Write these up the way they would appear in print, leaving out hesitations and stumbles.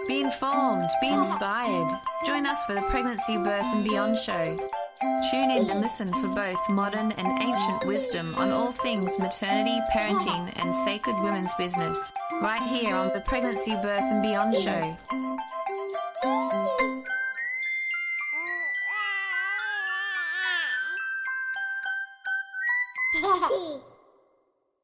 Be informed, be inspired. Join us for the Pregnancy, Birth and Beyond show. Tune in and listen for both modern and ancient wisdom on all things maternity, parenting and sacred women's business, right here on the Pregnancy, Birth and Beyond show.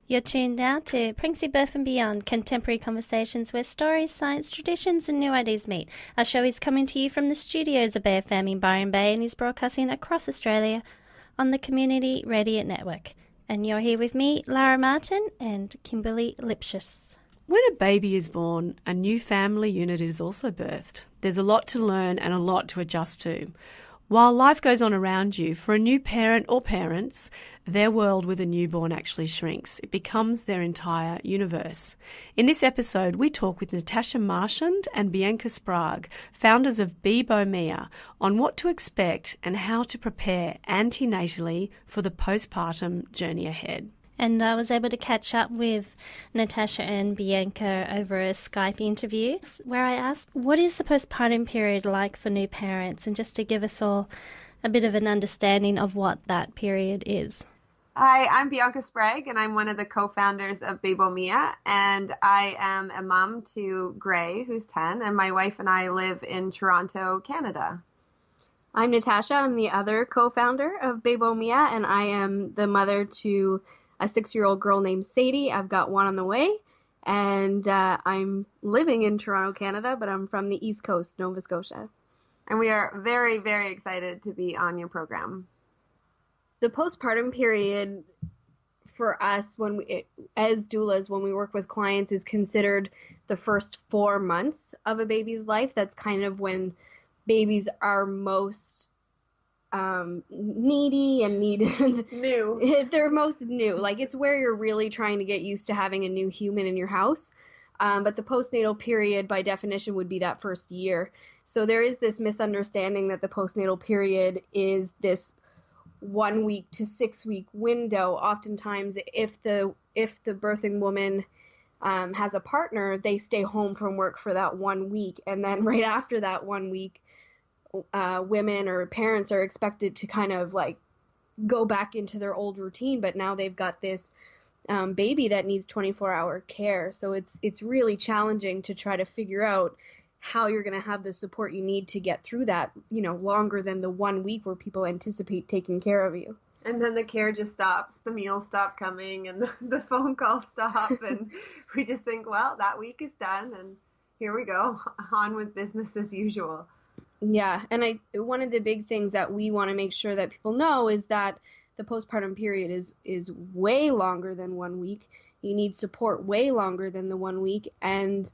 You're tuned now to Pregnancy, Birth and Beyond, contemporary conversations where stories, science, traditions and new ideas meet. Our show is coming to you from the studios of BFM in Byron Bay and is broadcasting across Australia on the Community Radio Network. And you're here with me, Lara Marchand and Kimberly Lipschus. When a baby is born, a new family unit is also birthed. There's a lot to learn and a lot to adjust to. While life goes on around you, for a new parent or parents, their world with a newborn actually shrinks. It becomes their entire universe. In this episode, we talk with Natasha Marchand and Bianca Sprague, founders of Bibo on what to expect and how to prepare antenatally for the postpartum journey ahead. And I was able to catch up with Natasha and Bianca over a Skype interview where I asked, what is the postpartum period like for new parents? And just to give us all a bit of an understanding of what that period is. Hi, I'm Bianca Sprague, and I'm one of the co-founders of Bibo and I am a mom to Gray, who's 10, and my wife and I live in Toronto, Canada. I'm Natasha. I'm the other co-founder of Bibo and I am the mother to a 6-year-old girl named Sadie. I've got one on the way, and I'm living in Toronto, Canada, but I'm from the East Coast, Nova Scotia. And we are very, very excited to be on your program. The postpartum period for us, as doulas, when we work with clients, is considered the first 4 months of a baby's life. That's kind of when babies are most needy and new. They're most new. Like, it's where you're really trying to get used to having a new human in your house. But the postnatal period, by definition, would be that first year. So there is this misunderstanding that the postnatal period is this 1 week to 6 week window. Oftentimes, if the birthing woman has a partner, they stay home from work for that 1 week, and then right after that 1 week, women or parents are expected to kind of like go back into their old routine, but now they've got this baby that needs 24-hour care. So it's really challenging to try to figure out how you're going to have the support you need to get through that, longer than the 1 week where people anticipate taking care of you. And then the care just stops, the meals stop coming, and the phone calls stop, and we just think, well, that week is done, and here we go, on with business as usual. Yeah, and one of the big things that we want to make sure that people know is that the postpartum period is way longer than 1 week. You need support way longer than the 1 week, and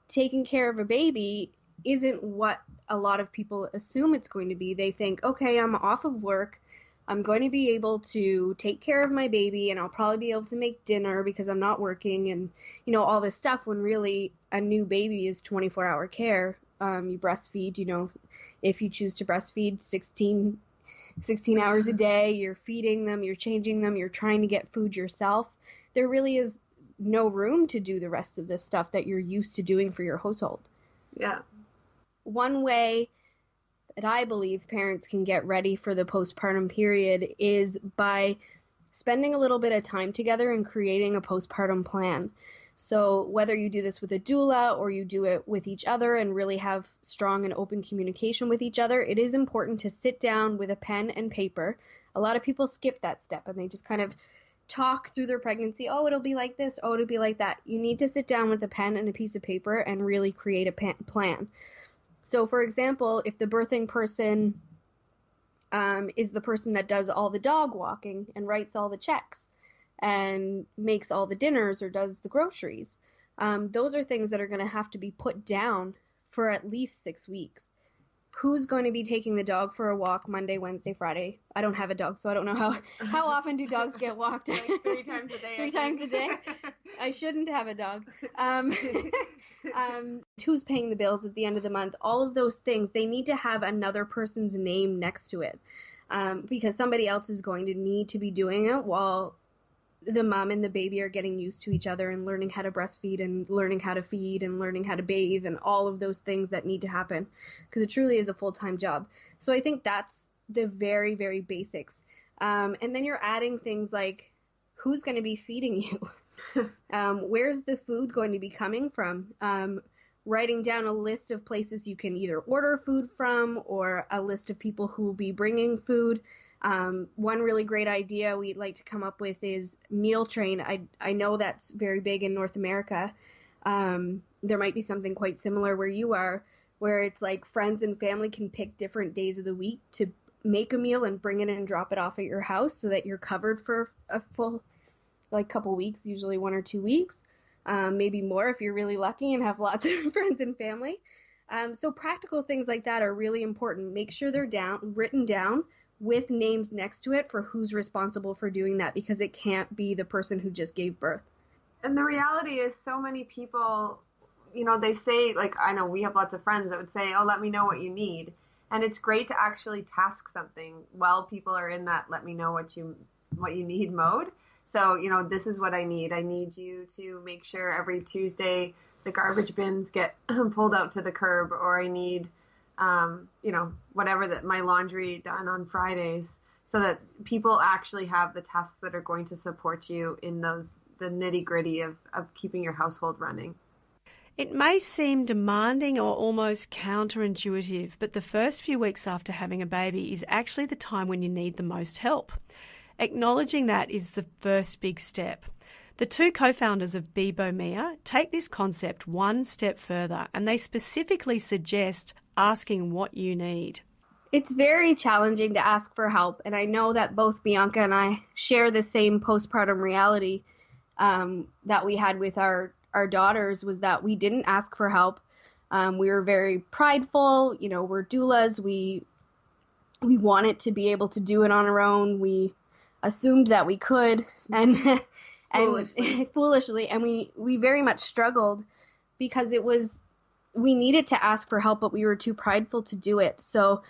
taking care of a baby isn't what a lot of people assume it's going to be. They think, okay, I'm off of work, I'm going to be able to take care of my baby, and I'll probably be able to make dinner because I'm not working, and all this stuff, when really a new baby is 24-hour care. You breastfeed, if you choose to breastfeed 16 hours a day, you're feeding them, you're changing them, you're trying to get food yourself. There really is no room to do the rest of this stuff that you're used to doing for your household. Yeah. One way that I believe parents can get ready for the postpartum period is by spending a little bit of time together and creating a postpartum plan. So whether you do this with a doula or you do it with each other and really have strong and open communication with each other, it is important to sit down with a pen and paper. A lot of people skip that step and they just kind of talk through their pregnancy. Oh, it'll be like this. Oh, it'll be like that. You need to sit down with a pen and a piece of paper and really create a plan. So, for example, if the birthing person is the person that does all the dog walking and writes all the checks, and makes all the dinners or does the groceries. Those are things that are going to have to be put down for at least 6 weeks. Who's going to be taking the dog for a walk Monday, Wednesday, Friday? I don't have a dog, so I don't know how often do dogs get walked? Like 3 times a day. 3 times a day? I shouldn't have a dog. Who's paying the bills at the end of the month? All of those things, they need to have another person's name next to it, because somebody else is going to need to be doing it while the mom and the baby are getting used to each other and learning how to breastfeed and learning how to feed and learning how to bathe and all of those things that need to happen, because it truly is a full-time job. So I think that's the very, very basics. And then you're adding things like, who's going to be feeding you? Where's the food going to be coming from? Writing down a list of places you can either order food from, or a list of people who will be bringing food. One really great idea we'd like to come up with is meal train. I know that's very big in North America. There might be something quite similar where you are, where it's like friends and family can pick different days of the week to make a meal and bring it in and drop it off at your house, so that you're covered for a full, like, couple weeks, usually 1 or 2 weeks, maybe more if you're really lucky and have lots of friends and family. So practical things like that are really important. Make sure they're written down with names next to it for who's responsible for doing that, because it can't be the person who just gave birth. And the reality is, so many people, they say, like, I know we have lots of friends that would say, oh, let me know what you need. And it's great to actually task something while people are in that let me know what you need mode. So, this is what I need. I need you to make sure every Tuesday the garbage bins get pulled out to the curb, or I need, whatever, my laundry done on Fridays, so that people actually have the tasks that are going to support you in the nitty gritty of keeping your household running. It may seem demanding or almost counterintuitive, but the first few weeks after having a baby is actually the time when you need the most help. Acknowledging that is the first big step. The two co-founders of Bibomia take this concept one step further, and they specifically suggest asking what you need. It's very challenging to ask for help, and I know that both Bianca and I share the same postpartum reality that we had with our daughters, was that we didn't ask for help. We were very prideful. We're doulas. We wanted to be able to do it on our own. We assumed that we could, and foolishly, and we very much struggled, because we needed to ask for help, but we were too prideful to do it. So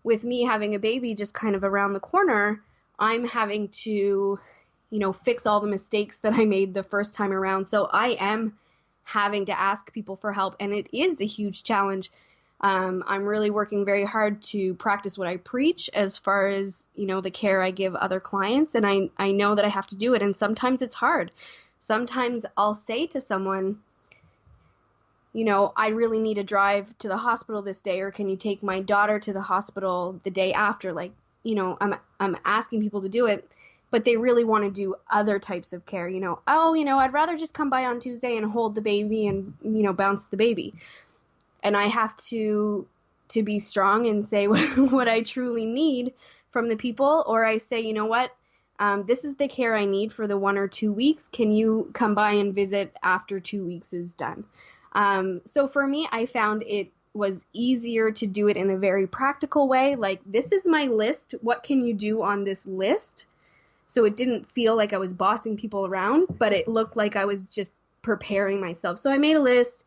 with me having a baby just kind of around the corner, I'm having to fix all the mistakes that I made the first time around. So I am having to ask people for help, and it is a huge challenge. I'm really working very hard to practice what I preach as far as, the care I give other clients. And I know that I have to do it. And sometimes it's hard. Sometimes I'll say to someone, I really need to drive to the hospital this day, or can you take my daughter to the hospital the day after? Like, I'm asking people to do it, but they really want to do other types of care. I'd rather just come by on Tuesday and hold the baby and, bounce the baby. And I have to be strong and say what I truly need from the people, or I say, this is the care I need for the 1 or 2 weeks. Can you come by and visit after 2 weeks is done? So for me, I found it was easier to do it in a very practical way. Like, this is my list. What can you do on this list? So it didn't feel like I was bossing people around, but it looked like I was just preparing myself. So I made a list.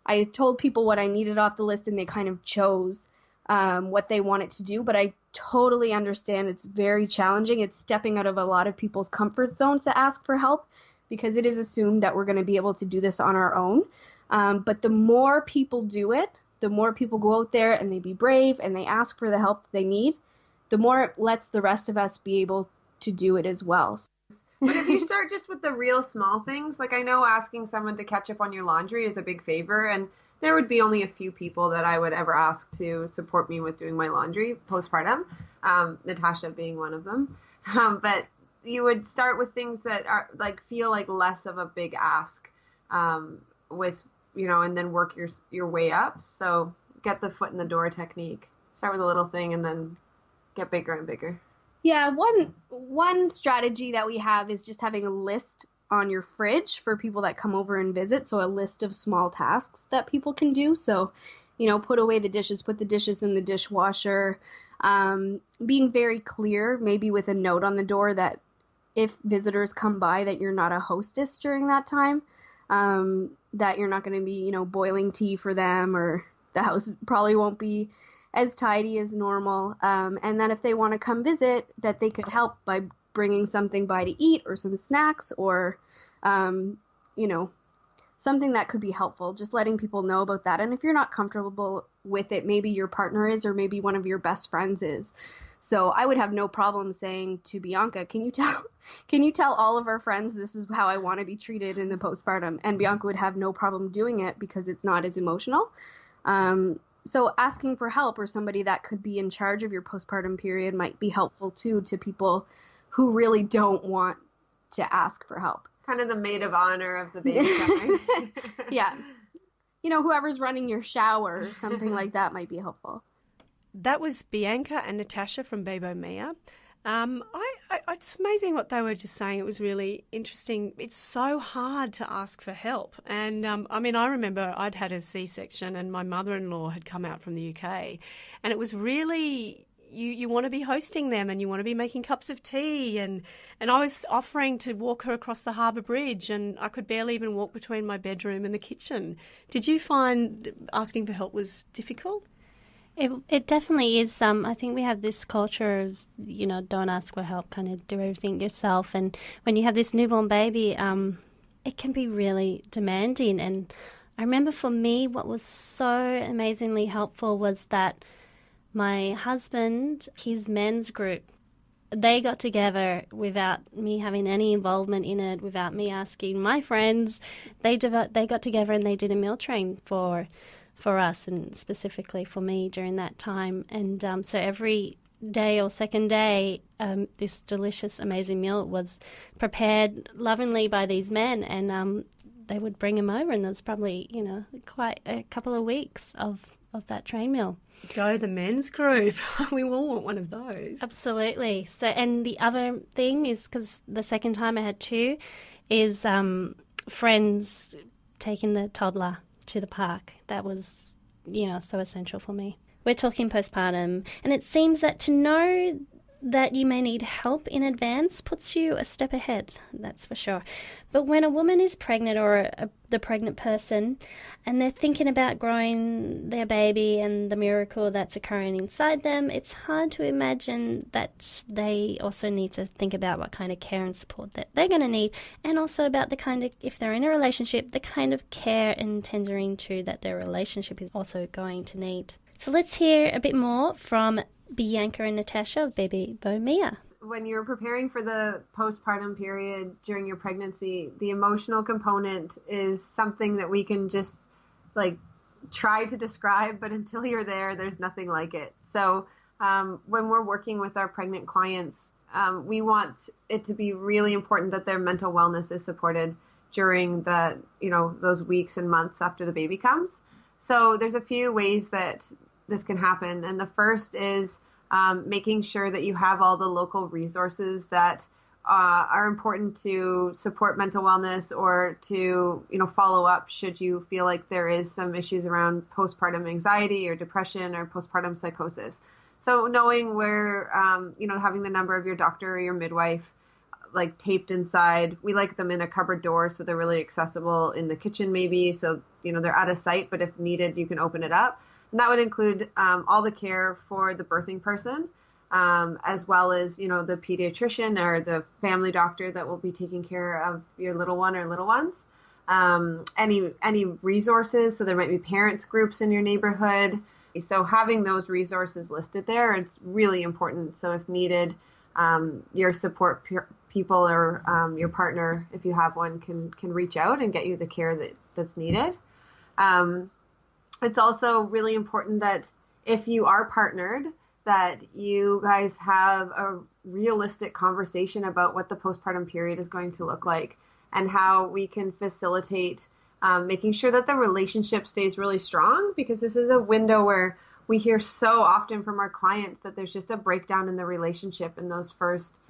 I told people what I needed off the list, and they kind of chose what they wanted to do. But I totally understand it's very challenging. It's stepping out of a lot of people's comfort zones to ask for help, because it is assumed that we're going to be able to do this on our own. But the more people do it, the more people go out there and they be brave and they ask for the help they need, the more it lets the rest of us be able to do it as well. But if you start just with the real small things, like, I know asking someone to catch up on your laundry is a big favor, and there would be only a few people that I would ever ask to support me with doing my laundry postpartum, Natasha being one of them. But you would start with things that are feel like less of a big ask, with, and then work your way up. So get the foot in the door technique. Start with a little thing and then get bigger and bigger. Yeah, one strategy that we have is just having a list on your fridge for people that come over and visit. So a list of small tasks that people can do. So, put away the dishes, put the dishes in the dishwasher. Being very clear, maybe with a note on the door that if visitors come by, that you're not a hostess during that time, that you're not going to be, boiling tea for them, or the house probably won't be as tidy as normal. And then if they want to come visit, that they could help by bringing something by to eat or some snacks or, you know, something that could be helpful, just letting people know about that. And if you're not comfortable with it, maybe your partner is, or maybe one of your best friends is. So I would have no problem saying to Bianca, can you tell all of our friends this is how I want to be treated in the postpartum? And Bianca would have no problem doing it because it's not as emotional. So asking for help or somebody that could be in charge of your postpartum period might be helpful too to people who really don't want to ask for help. Kind of the maid of honor of the baby shower. Yeah. You know, whoever's running your shower or something like that might be helpful. That was Bianca and Natasha from Bebo Mia. It's amazing what they were just saying. It was really interesting. It's so hard to ask for help. And I mean, I remember I'd had a C-section and my mother-in-law had come out from the UK, and it was really... You want to be hosting them and you want to be making cups of tea. And I was offering to walk her across the harbour bridge and I could barely even walk between my bedroom and the kitchen. Did you find asking for help was difficult? It definitely is. I think we have this culture of, you know, don't ask for help, kind of do everything yourself. And when you have this newborn baby, it can be really demanding. And I remember for me, what was so amazingly helpful was that my husband, his men's group, they got together without me having any involvement in it, without me asking my friends. They got together and they did a meal train for us and specifically for me during that time. And so every day or second day, this delicious, amazing meal was prepared lovingly by these men, and they would bring them over, and there was probably, you know, quite a couple of weeks of that train meal. Go the men's group. We all want one of those. Absolutely. So, and the other thing is, because the second time I had two, is friends taking the toddler to the park. That was, you know, so essential for me. We're talking postpartum, and it seems that to know that you may need help in advance puts you a step ahead, that's for sure. But when a woman is pregnant, or the pregnant person, and they're thinking about growing their baby and the miracle that's occurring inside them, it's hard to imagine that they also need to think about what kind of care and support that they're going to need, and also about the kind of, if they're in a relationship, the kind of care and tendering to that their relationship is also going to need. So let's hear a bit more from Bianca and Natasha of Bebo Mia. When you're preparing for the postpartum period during your pregnancy, the emotional component is something that we can just like try to describe, but until you're there, there's nothing like it. So when we're working with our pregnant clients, we want it to be really important that their mental wellness is supported during the, you know, those weeks and months after the baby comes. So there's a few ways that this can happen. And the first is making sure that you have all the local resources that are important to support mental wellness, or to, you know, follow up should you feel like there is some issues around postpartum anxiety or depression or postpartum psychosis. So knowing where, you know, having the number of your doctor or your midwife like taped inside. We like them in a cupboard door, so they're really accessible in the kitchen maybe. So, you know, they're out of sight, but if needed, you can open it up. And that would include all the care for the birthing person, as well as, you know, the pediatrician or the family doctor that will be taking care of your little one or little ones. Any resources. So there might be parents groups in your neighborhood. So having those resources listed there, it's really important. So if needed, your support people or your partner, if you have one, can reach out and get you the care that's needed. It's also really important that if you are partnered, that you guys have a realistic conversation about what the postpartum period is going to look like and how we can facilitate making sure that the relationship stays really strong, because this is a window where we hear so often from our clients that there's just a breakdown in the relationship in those first,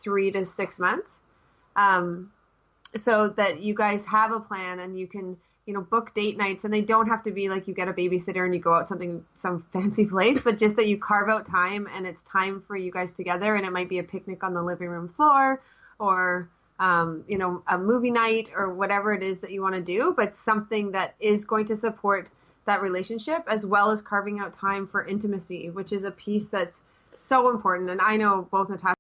3 to 6 months. So that you guys have a plan and you can, book date nights, and they don't have to be like you get a babysitter and you go out some fancy place, but just that you carve out time and it's time for you guys together. And it might be a picnic on the living room floor or, a movie night or whatever it is that you want to do, but something that is going to support that relationship, as well as carving out time for intimacy, which is a piece that's so important. And I know both Natasha